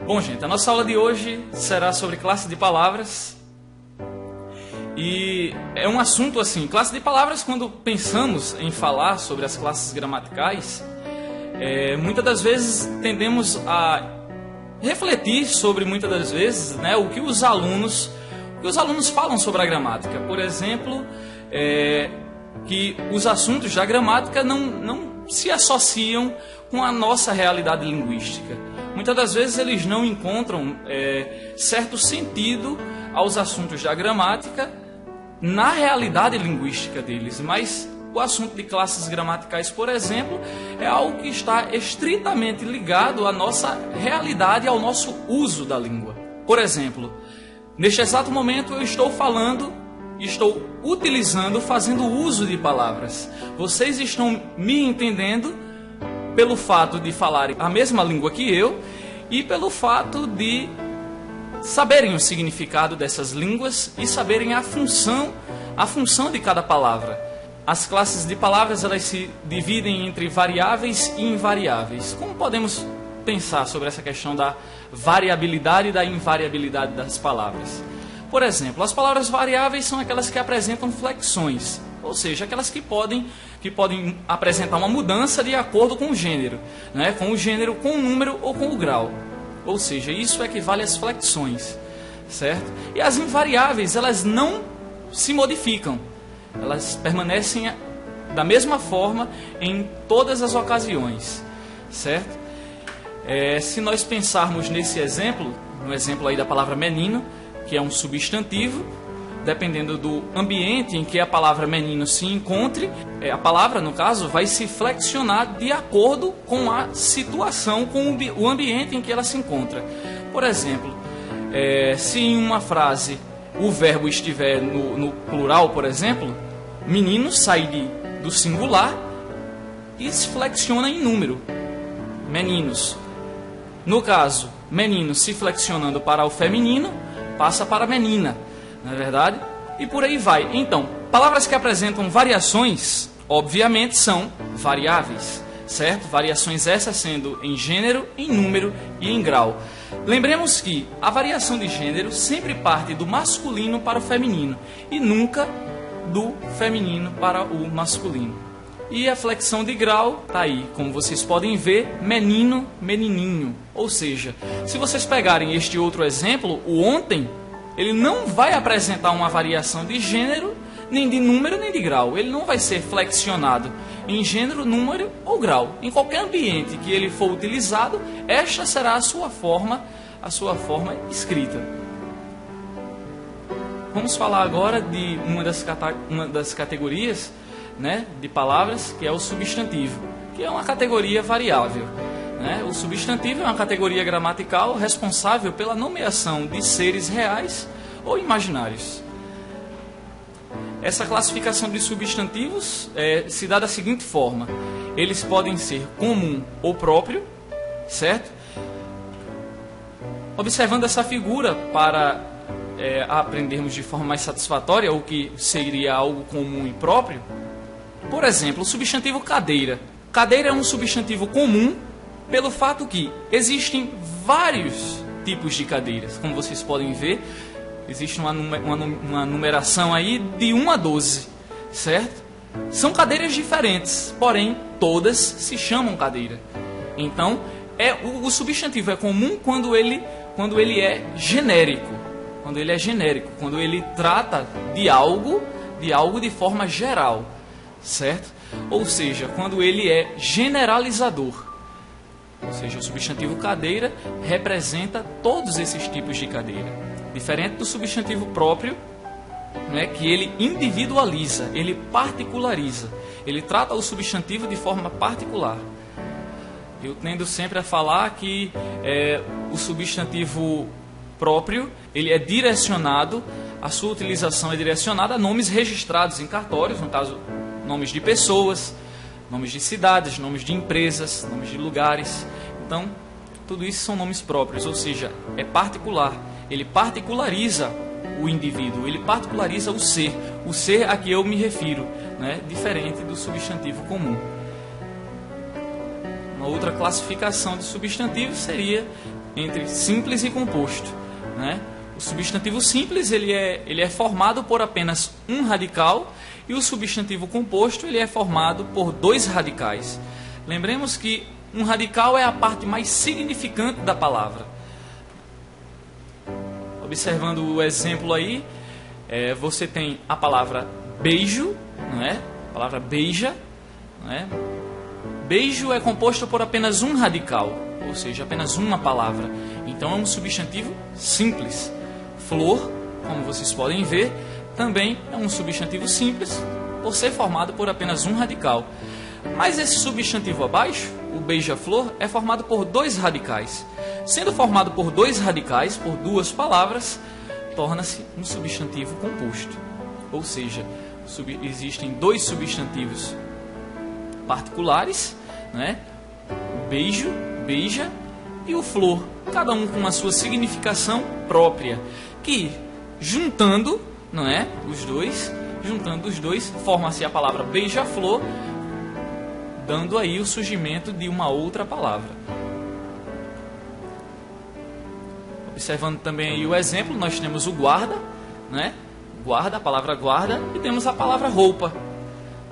Bom, gente, a nossa aula de hoje será sobre classe de palavras. E é um assunto assim, classe de palavras, quando pensamos em falar sobre as classes gramaticais, muitas das vezes tendemos a refletir sobre, muitas das vezes, né, o que os alunos falam sobre a gramática. Por exemplo, que os assuntos da gramática não se associam com a nossa realidade linguística. Muitas das vezes eles não encontram certo sentido aos assuntos da gramática na realidade linguística deles, mas o assunto de classes gramaticais, por exemplo, é algo que está estritamente ligado à nossa realidade e ao nosso uso da língua. Por exemplo, neste exato momento eu estou fazendo uso de palavras. Vocês estão me entendendo pelo fato de falarem a mesma língua que eu e pelo fato de saberem o significado dessas línguas e saberem a função de cada palavra. As classes de palavras, elas se dividem entre variáveis e invariáveis. Como podemos pensar sobre essa questão da variabilidade e da invariabilidade das palavras? Por exemplo, as palavras variáveis são aquelas que apresentam flexões, ou seja, aquelas que podem apresentar uma mudança de acordo com o gênero, né? Com o número ou com o grau. Ou seja, isso equivale às flexões, certo? E as invariáveis, elas não se modificam, elas permanecem da mesma forma em todas as ocasiões, certo? Se nós pensarmos nesse exemplo, no exemplo aí da palavra menino, que é um substantivo, dependendo do ambiente em que a palavra menino se encontre, a palavra, no caso, vai se flexionar de acordo com a situação, com o ambiente em que ela se encontra. Por exemplo, se em uma frase o verbo estiver no plural, por exemplo, menino sai do singular e se flexiona em número, meninos. No caso, menino se flexionando para o feminino, passa para menina, não é verdade? E por aí vai. Então, palavras que apresentam variações, obviamente, são variáveis, certo? Variações essas sendo em gênero, em número e em grau. Lembremos que a variação de gênero sempre parte do masculino para o feminino e nunca do feminino para o masculino. E a flexão de grau está aí, como vocês podem ver, menino, menininho. Ou seja, se vocês pegarem este outro exemplo, o ontem, ele não vai apresentar uma variação de gênero, nem de número, nem de grau. Ele não vai ser flexionado em gênero, número ou grau. Em qualquer ambiente que ele for utilizado, esta será a sua forma escrita. Vamos falar agora de uma das categorias, né, de palavras, que é o substantivo, que é uma categoria variável. O substantivo é uma categoria gramatical responsável pela nomeação de seres reais ou imaginários. Essa classificação de substantivos se dá da seguinte forma: eles podem ser comum ou próprio, certo? Observando essa figura para aprendermos de forma mais satisfatória o que seria algo comum e próprio, por exemplo, o substantivo cadeira. Cadeira é um substantivo comum pelo fato que existem vários tipos de cadeiras. Como vocês podem ver, existe uma numeração aí de 1 a 12, certo? São cadeiras diferentes, porém todas se chamam cadeira. Então, o substantivo é comum quando ele é genérico. Quando ele trata de algo de forma geral, certo? Ou seja, quando ele é generalizador. Ou seja, o substantivo cadeira representa todos esses tipos de cadeira. Diferente do substantivo próprio, né, que ele individualiza, ele particulariza. Ele trata o substantivo de forma particular. Eu tendo sempre a falar que o substantivo próprio, ele é direcionado, a sua utilização é direcionada a nomes registrados em cartórios, no caso, nomes de pessoas, nomes de cidades, nomes de empresas, nomes de lugares. Então, tudo isso são nomes próprios, ou seja, é particular. Ele particulariza o indivíduo, ele particulariza o ser a que eu me refiro, né? Diferente do substantivo comum. Uma outra classificação de substantivo seria entre simples e composto, né? O substantivo simples ele é formado por apenas um radical, e o substantivo composto ele é formado por dois radicais. Lembremos que um radical é a parte mais significante da palavra. Observando o exemplo aí, você tem a palavra beijo, não é? A palavra beija, não é? Beijo é composto por apenas um radical, ou seja, apenas uma palavra. Então é um substantivo simples. Flor, como vocês podem ver, também é um substantivo simples, por ser formado por apenas um radical. Mas esse substantivo abaixo, o beija-flor, é formado por dois radicais. Sendo formado por dois radicais, por duas palavras, torna-se um substantivo composto. Ou seja, existem dois substantivos particulares, né? O beijo, beija, e o flor, cada um com a sua significação própria, que juntando, não é? Juntando os dois, forma-se a palavra beija-flor, dando aí o surgimento de uma outra palavra. Observando também aí o exemplo, nós temos o guarda, né? Guarda, a palavra guarda, e temos a palavra roupa,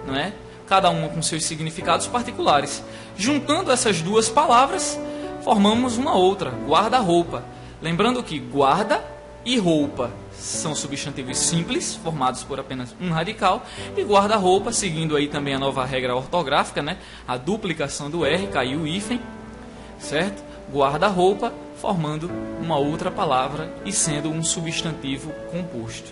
não é? Cada uma com seus significados particulares. Juntando essas duas palavras, formamos uma outra, guarda-roupa. Lembrando que guarda e roupa são substantivos simples, formados por apenas um radical, e guarda-roupa, seguindo aí também a nova regra ortográfica, né? A duplicação do R, caiu o hífen, certo? Guarda-roupa, formando uma outra palavra e sendo um substantivo composto.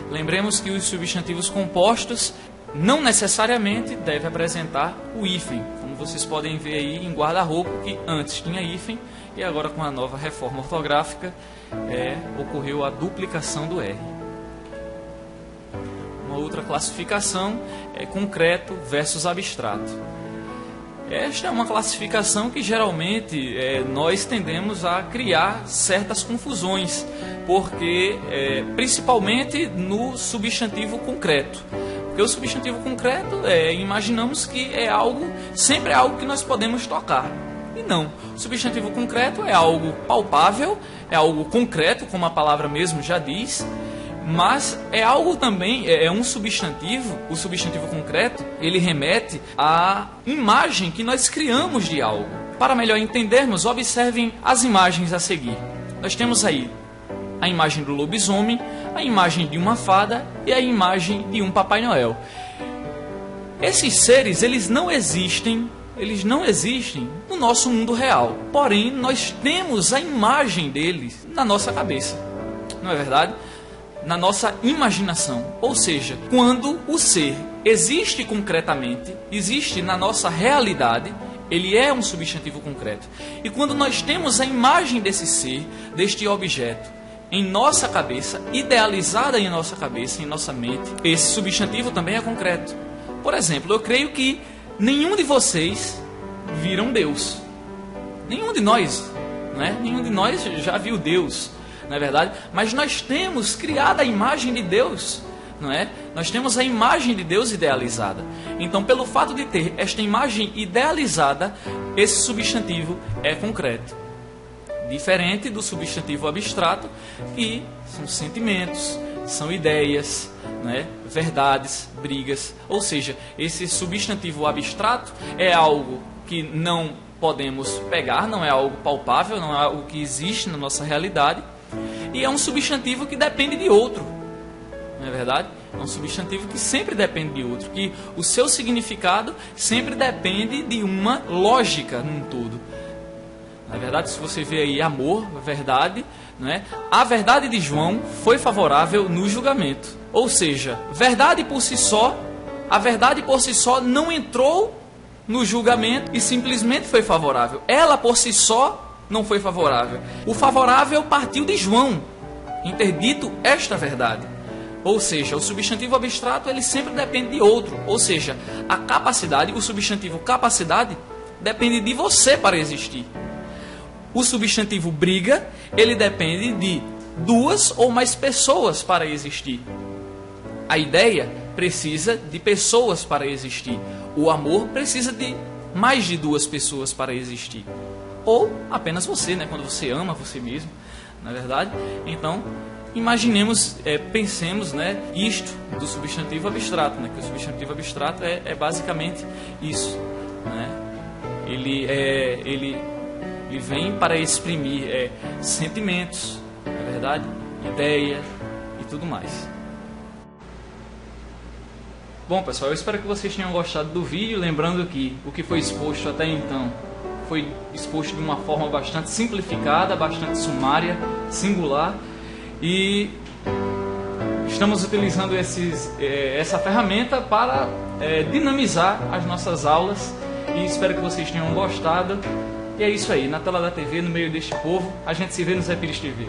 Lembremos que os substantivos compostos não necessariamente devem apresentar o hífen, como vocês podem ver aí em guarda-roupa, que antes tinha hífen, e agora com a nova reforma ortográfica ocorreu a duplicação do R. Uma outra classificação é concreto versus abstrato. Esta é uma classificação que geralmente nós tendemos a criar certas confusões, porque principalmente no substantivo concreto. Porque o substantivo concreto, imaginamos que sempre é algo que nós podemos tocar. E não, o substantivo concreto é algo palpável, é algo concreto, como a palavra mesmo já diz, mas é algo também, um substantivo, o substantivo concreto, ele remete à imagem que nós criamos de algo. Para melhor entendermos, observem as imagens a seguir. Nós temos aí a imagem do lobisomem, a imagem de uma fada e a imagem de um Papai Noel. Esses seres, eles não existem no nosso mundo real. Porém, nós temos a imagem deles na nossa cabeça. Não é verdade? Na nossa imaginação. Ou seja, quando o ser existe concretamente, existe na nossa realidade, ele é um substantivo concreto. E quando nós temos a imagem desse ser, deste objeto, em nossa cabeça, idealizada em nossa cabeça, em nossa mente, esse substantivo também é concreto. Por exemplo, eu creio que nenhum de vocês viram Deus. Nenhum de nós, não é? Nenhum de nós já viu Deus, não é verdade? Mas nós temos criado a imagem de Deus, não é? Nós temos a imagem de Deus idealizada. Então, pelo fato de ter esta imagem idealizada, esse substantivo é concreto. Diferente do substantivo abstrato, que são sentimentos, são ideias, né? Verdades, brigas. Ou seja, esse substantivo abstrato é algo que não podemos pegar, não é algo palpável, não é algo que existe na nossa realidade, e é um substantivo que depende de outro. Não é verdade? É um substantivo que sempre depende de outro, que o seu significado sempre depende de uma lógica num todo. Na verdade, se você vê aí amor, verdade, não é? A verdade de João foi favorável no julgamento. Ou seja, verdade por si só, a verdade por si só não entrou no julgamento e simplesmente foi favorável. Ela por si só não foi favorável. O favorável partiu de João em ter dito esta verdade. Ou seja, o substantivo abstrato ele sempre depende de outro. Ou seja, a capacidade, o substantivo capacidade, depende de você para existir. O substantivo briga, ele depende de duas ou mais pessoas para existir. A ideia precisa de pessoas para existir. O amor precisa de mais de duas pessoas para existir. Ou apenas você, né? Quando você ama você mesmo, na verdade. Então, imaginemos, pensemos, né, isto do substantivo abstrato, né? Que o substantivo abstrato é basicamente isso, né? Ele vem para exprimir sentimentos, na verdade, ideias e tudo mais. Bom, pessoal, eu espero que vocês tenham gostado do vídeo, lembrando que o que foi exposto até então foi exposto de uma forma bastante simplificada, bastante sumária, singular, e estamos utilizando essa ferramenta para dinamizar as nossas aulas, e espero que vocês tenham gostado. E é isso aí, na tela da TV, no meio deste povo, a gente se vê no Zé Pires TV.